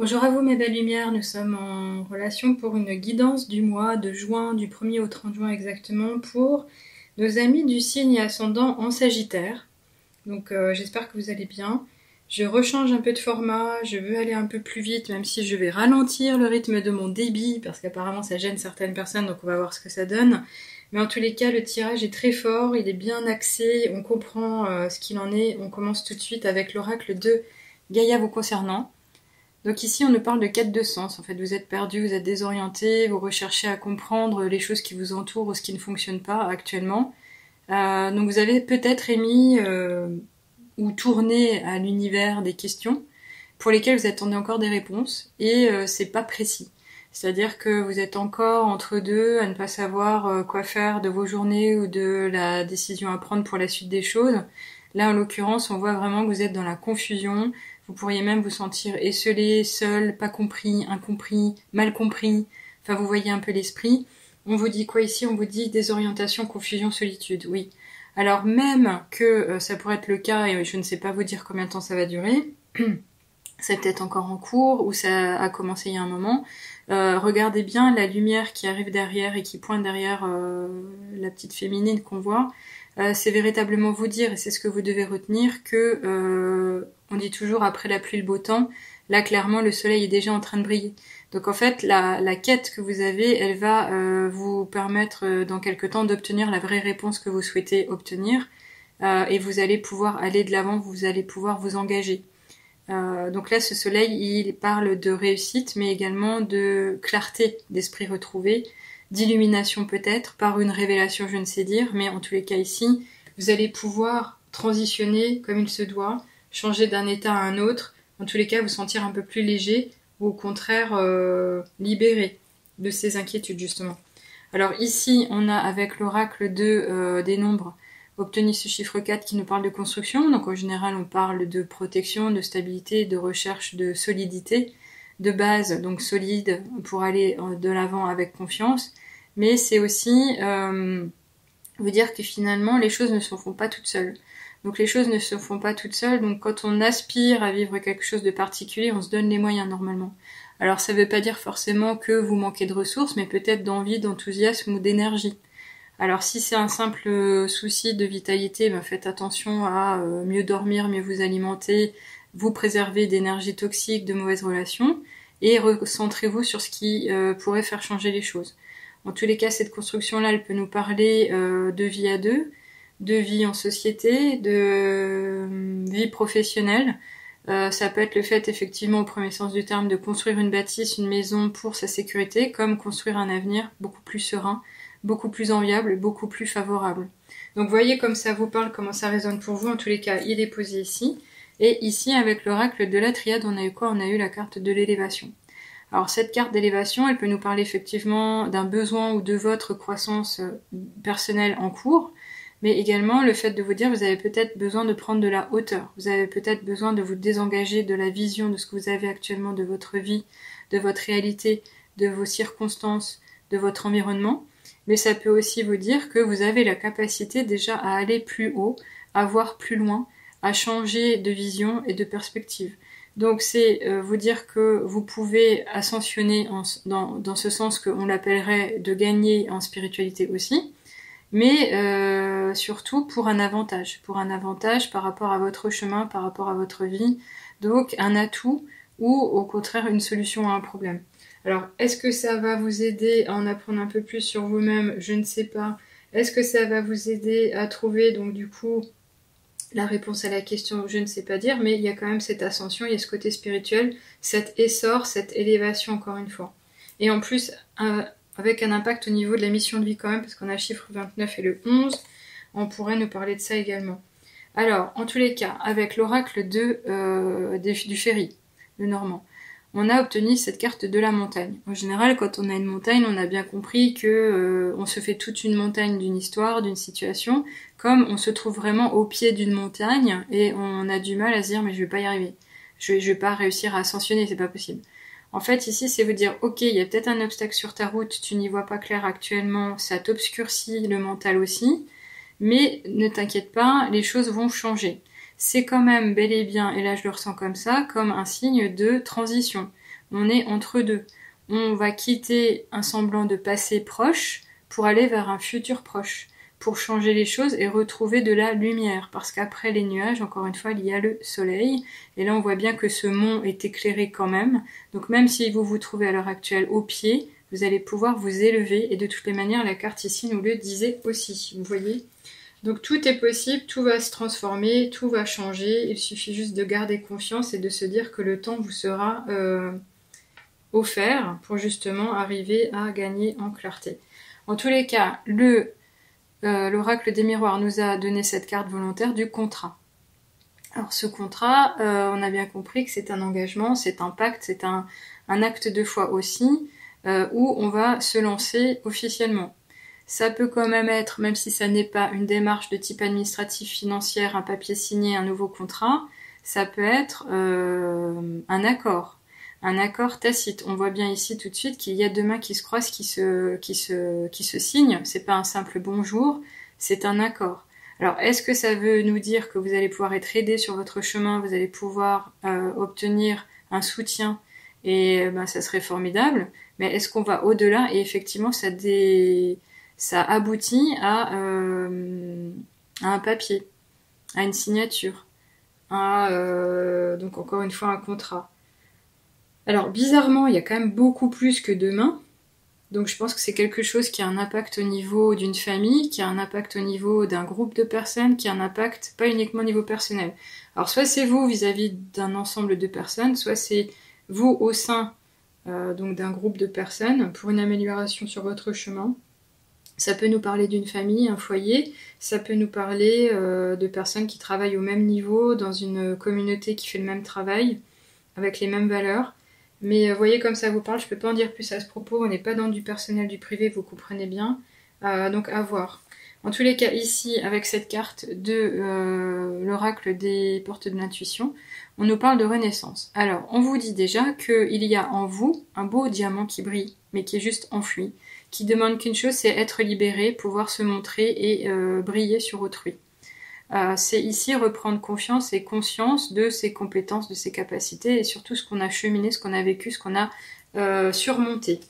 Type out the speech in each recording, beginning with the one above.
Bonjour à vous mes belles lumières, nous sommes en relation pour une guidance du mois de juin, du 1er au 30 juin exactement, pour nos amis du signe ascendant en Sagittaire. Donc j'espère que vous allez bien. Je rechange un peu de format, je veux aller un peu plus vite, même si je vais ralentir le rythme de mon débit, parce qu'apparemment ça gêne certaines personnes, donc on va voir ce que ça donne. Mais en tous les cas, le tirage est très fort, il est bien axé, on comprend ce qu'il en est. On commence tout de suite avec l'oracle de Gaïa vous concernant. Donc ici, on nous parle de quête de sens. En fait, vous êtes perdu, vous êtes désorienté, vous recherchez à comprendre les choses qui vous entourent ou ce qui ne fonctionne pas actuellement. Donc vous avez peut-être émis ou tourné à l'univers des questions pour lesquelles vous attendez encore des réponses et c'est pas précis. C'est-à-dire que vous êtes encore entre deux à ne pas savoir quoi faire de vos journées ou de la décision à prendre pour la suite des choses. Là, en l'occurrence, on voit vraiment que vous êtes dans la confusion. Vous pourriez même vous sentir esselé, seul, pas compris, incompris, mal compris. Enfin, vous voyez un peu l'esprit. On vous dit quoi ici? On vous dit désorientation, confusion, solitude. Oui. Alors même que ça pourrait être le cas, et je ne sais pas vous dire combien de temps ça va durer, c'est peut-être encore en cours, ou ça a commencé il y a un moment, regardez bien la lumière qui arrive derrière et qui pointe derrière la petite féminine qu'on voit. C'est véritablement vous dire, et c'est ce que vous devez retenir, que on dit toujours après la pluie le beau temps, là clairement le soleil est déjà en train de briller. Donc en fait la quête que vous avez, elle va vous permettre dans quelque temps d'obtenir la vraie réponse que vous souhaitez obtenir, et vous allez pouvoir aller de l'avant, vous allez pouvoir vous engager. Donc là ce soleil il parle de réussite mais également de clarté d'esprit retrouvé, d'illumination peut-être, par une révélation je ne sais dire, mais en tous les cas ici, vous allez pouvoir transitionner comme il se doit, changer d'un état à un autre, en tous les cas vous sentir un peu plus léger, ou au contraire libéré de ces inquiétudes justement. Alors ici, on a avec l'oracle des nombres obtenu ce chiffre 4 qui nous parle de construction, donc en général on parle de protection, de stabilité, de recherche de solidité, de base, donc solide pour aller de l'avant avec confiance, mais c'est aussi vous dire que finalement les choses ne se font pas toutes seules. Donc les choses ne se font pas toutes seules, donc quand on aspire à vivre quelque chose de particulier, on se donne les moyens normalement. Alors ça veut pas dire forcément que vous manquez de ressources, mais peut-être d'envie, d'enthousiasme ou d'énergie. Alors si c'est un simple souci de vitalité, ben faites attention à mieux dormir, mieux vous alimenter, vous préserver d'énergie toxique, de mauvaises relations, et recentrez-vous sur ce qui pourrait faire changer les choses. En tous les cas, cette construction-là, elle peut nous parler de vie à deux, de vie en société, de vie professionnelle. Ça peut être le fait, effectivement, au premier sens du terme, de construire une bâtisse, une maison pour sa sécurité, comme construire un avenir beaucoup plus serein, beaucoup plus enviable, beaucoup plus favorable. Donc voyez comme ça vous parle, comment ça résonne pour vous. En tous les cas, il est posé ici. Et ici, avec l'oracle de la triade, on a eu quoi? On a eu la carte de l'élévation. Alors cette carte d'élévation, elle peut nous parler effectivement d'un besoin ou de votre croissance personnelle en cours, mais également le fait de vous dire vous avez peut-être besoin de prendre de la hauteur, vous avez peut-être besoin de vous désengager de la vision de ce que vous avez actuellement de votre vie, de votre réalité, de vos circonstances, de votre environnement, mais ça peut aussi vous dire que vous avez la capacité déjà à aller plus haut, à voir plus loin, à changer de vision et de perspective. Donc c'est vous dire que vous pouvez ascensionner dans ce sens qu'on l'appellerait de gagner en spiritualité aussi, mais surtout pour un avantage par rapport à votre chemin, par rapport à votre vie, donc un atout ou au contraire une solution à un problème. Alors est-ce que ça va vous aider à en apprendre un peu plus sur vous-même? Je ne sais pas. Est-ce que ça va vous aider à trouver donc du coup la réponse à la question, je ne sais pas dire, mais il y a quand même cette ascension, il y a ce côté spirituel, cet essor, cette élévation encore une fois. Et en plus, avec un impact au niveau de la mission de vie quand même, parce qu'on a le chiffre 29 et le 11, on pourrait nous parler de ça également. Alors, en tous les cas, avec l'oracle du Ferry, le Normand, on a obtenu cette carte de la montagne. En général, quand on a une montagne, on a bien compris que on se fait toute une montagne d'une histoire, d'une situation, comme on se trouve vraiment au pied d'une montagne et on a du mal à se dire mais je vais pas y arriver, je vais pas réussir à ascensionner, c'est pas possible. En fait, ici, c'est vous dire ok, il y a peut-être un obstacle sur ta route, tu n'y vois pas clair actuellement, ça t'obscurcit le mental aussi, mais ne t'inquiète pas, les choses vont changer. C'est quand même bel et bien, et là je le ressens comme ça, comme un signe de transition. on est entre deux. On va quitter un semblant de passé proche pour aller vers un futur proche, pour changer les choses et retrouver de la lumière. Parce qu'après les nuages, encore une fois, il y a le soleil. Et là, on voit bien que ce mont est éclairé quand même. Donc même si vous vous trouvez à l'heure actuelle au pied, vous allez pouvoir vous élever. Et de toutes les manières, la carte ici nous le disait aussi. Vous voyez ? Donc tout est possible, tout va se transformer, tout va changer. Il suffit juste de garder confiance et de se dire que le temps vous sera offert pour justement arriver à gagner en clarté. En tous les cas, l'oracle des miroirs nous a donné cette carte volontaire du contrat. Alors ce contrat, on a bien compris que c'est un engagement, c'est un pacte, c'est un acte de foi aussi, où on va se lancer officiellement. Ça peut quand même être, même si ça n'est pas une démarche de type administratif, financière, un papier signé, un nouveau contrat, ça peut être un accord tacite. On voit bien ici tout de suite qu'il y a deux mains qui se croisent, qui se signent. C'est pas un simple bonjour, c'est un accord. Alors, est-ce que ça veut nous dire que vous allez pouvoir être aidé sur votre chemin, vous allez pouvoir obtenir un soutien, et ça serait formidable. Mais est-ce qu'on va au-delà? Et effectivement, ça aboutit à un papier, à une signature, donc encore une fois un contrat. Alors bizarrement, il y a quand même beaucoup plus que deux mains, donc je pense que c'est quelque chose qui a un impact au niveau d'une famille, qui a un impact au niveau d'un groupe de personnes, qui a un impact pas uniquement au niveau personnel. Alors soit c'est vous vis-à-vis d'un ensemble de personnes, soit c'est vous au sein donc d'un groupe de personnes pour une amélioration sur votre chemin. Ça peut nous parler d'une famille, un foyer, ça peut nous parler de personnes qui travaillent au même niveau, dans une communauté qui fait le même travail, avec les mêmes valeurs. Mais voyez comme ça vous parle, je peux pas en dire plus à ce propos, on n'est pas dans du personnel, du privé, vous comprenez bien. Donc à voir. En tous les cas, ici, avec cette carte de l'oracle des portes de l'intuition, on nous parle de renaissance. Alors, on vous dit déjà qu'il y a en vous un beau diamant qui brille, mais qui est juste enfoui, qui demande qu'une chose, c'est être libéré, pouvoir se montrer et briller sur autrui. C'est ici reprendre confiance et conscience de ses compétences, de ses capacités, et surtout ce qu'on a cheminé, ce qu'on a vécu, ce qu'on a surmonté.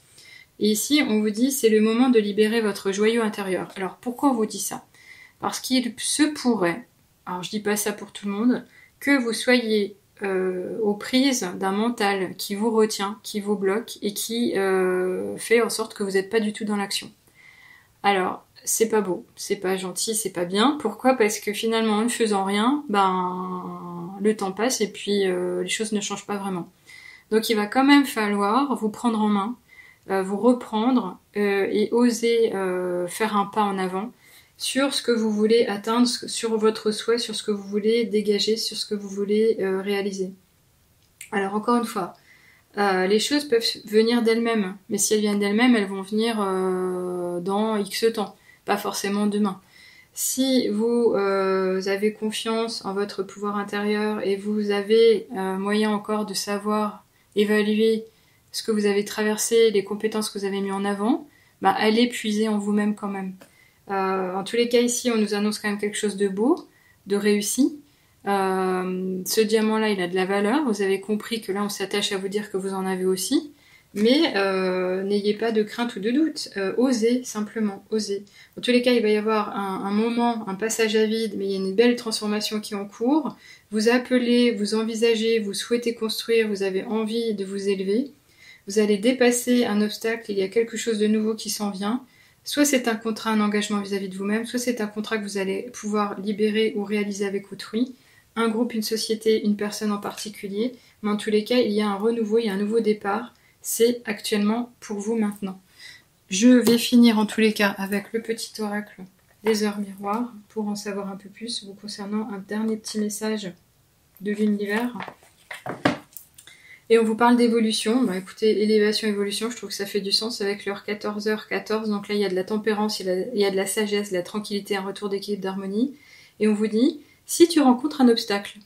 Et ici, on vous dit, c'est le moment de libérer votre joyau intérieur. Alors, pourquoi on vous dit ça? Parce qu'il se pourrait, alors je dis pas ça pour tout le monde, que vous soyez aux prises d'un mental qui vous retient, qui vous bloque, et qui fait en sorte que vous n'êtes pas du tout dans l'action. Alors, c'est pas beau, c'est pas gentil, c'est pas bien. Pourquoi? Parce que finalement, en ne faisant rien, le temps passe et puis les choses ne changent pas vraiment. Donc il va quand même falloir vous prendre en main, vous reprendre et oser faire un pas en avant sur ce que vous voulez atteindre, sur votre souhait, sur ce que vous voulez dégager, sur ce que vous voulez réaliser. Alors encore une fois, les choses peuvent venir d'elles-mêmes, mais si elles viennent d'elles-mêmes, elles vont venir dans X temps, pas forcément demain. Si vous avez confiance en votre pouvoir intérieur et vous avez moyen encore de savoir évaluer ce que vous avez traversé, les compétences que vous avez mis en avant, allez puiser en vous-même quand même. En tous les cas ici, on nous annonce quand même quelque chose de beau, de réussi. Ce diamant-là, il a de la valeur. Vous avez compris que là, on s'attache à vous dire que vous en avez aussi. Mais n'ayez pas de crainte ou de doute. Osez, simplement, osez. En tous les cas, il va y avoir un moment, un passage à vide, mais il y a une belle transformation qui est en cours. Vous appelez, vous envisagez, vous souhaitez construire, vous avez envie de vous élever. Vous allez dépasser un obstacle, il y a quelque chose de nouveau qui s'en vient. Soit c'est un contrat, un engagement vis-à-vis de vous-même, soit c'est un contrat que vous allez pouvoir libérer ou réaliser avec autrui. Un groupe, une société, une personne en particulier. Mais en tous les cas, il y a un renouveau, il y a un nouveau départ. C'est actuellement pour vous maintenant. Je vais finir en tous les cas avec le petit oracle des heures miroirs pour en savoir un peu plus vous concernant un dernier petit message de l'univers. Et on vous parle d'évolution. Écoutez, élévation, évolution, je trouve que ça fait du sens avec l'heure 14h14. Donc là, il y a de la tempérance, il y a de la sagesse, de la tranquillité, un retour d'équilibre, d'harmonie. Et on vous dit, si tu rencontres un obstacle,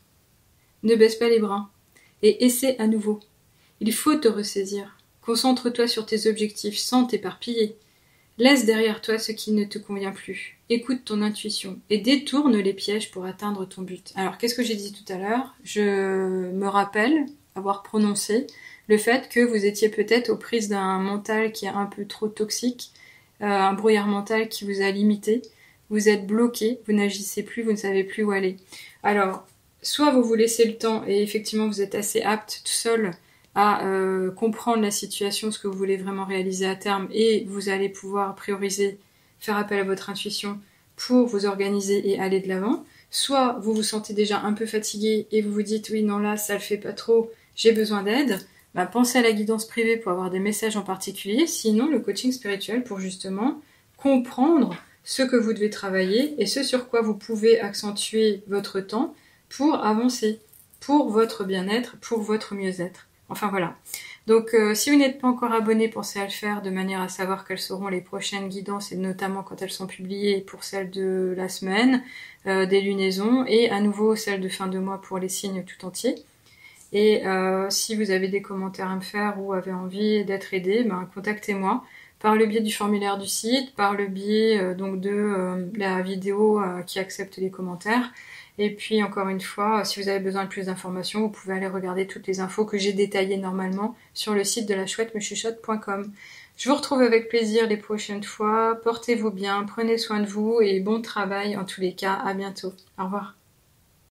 ne baisse pas les bras et essaie à nouveau. Il faut te ressaisir. Concentre-toi sur tes objectifs sans t'éparpiller. Laisse derrière toi ce qui ne te convient plus. Écoute ton intuition et détourne les pièges pour atteindre ton but. Alors, qu'est-ce que j'ai dit tout à l'heure? Je me rappelle avoir prononcé le fait que vous étiez peut-être aux prises d'un mental qui est un peu trop toxique, un brouillard mental qui vous a limité, vous êtes bloqué, vous n'agissez plus, vous ne savez plus où aller. Alors, soit vous vous laissez le temps et effectivement vous êtes assez apte tout seul à comprendre la situation, ce que vous voulez vraiment réaliser à terme, et vous allez pouvoir prioriser, faire appel à votre intuition pour vous organiser et aller de l'avant. Soit vous vous sentez déjà un peu fatigué et vous vous dites oui non là ça le fait pas trop, j'ai besoin d'aide. Pensez à la guidance privée pour avoir des messages en particulier, sinon le coaching spirituel pour justement comprendre ce que vous devez travailler et ce sur quoi vous pouvez accentuer votre temps pour avancer, pour votre bien-être, pour votre mieux-être. Enfin voilà. Donc si vous n'êtes pas encore abonné, pensez à le faire de manière à savoir quelles seront les prochaines guidances et notamment quand elles sont publiées pour celles de la semaine, des lunaisons et à nouveau celles de fin de mois pour les signes tout entiers. Et si vous avez des commentaires à me faire ou avez envie d'être aidé, contactez-moi par le biais du formulaire du site, par le biais donc de la vidéo qui accepte les commentaires. Et puis encore une fois, si vous avez besoin de plus d'informations, vous pouvez aller regarder toutes les infos que j'ai détaillées normalement sur le site de lachouettemechuchote.com. Je vous retrouve avec plaisir les prochaines fois. Portez-vous bien, prenez soin de vous et bon travail en tous les cas. À bientôt. Au revoir.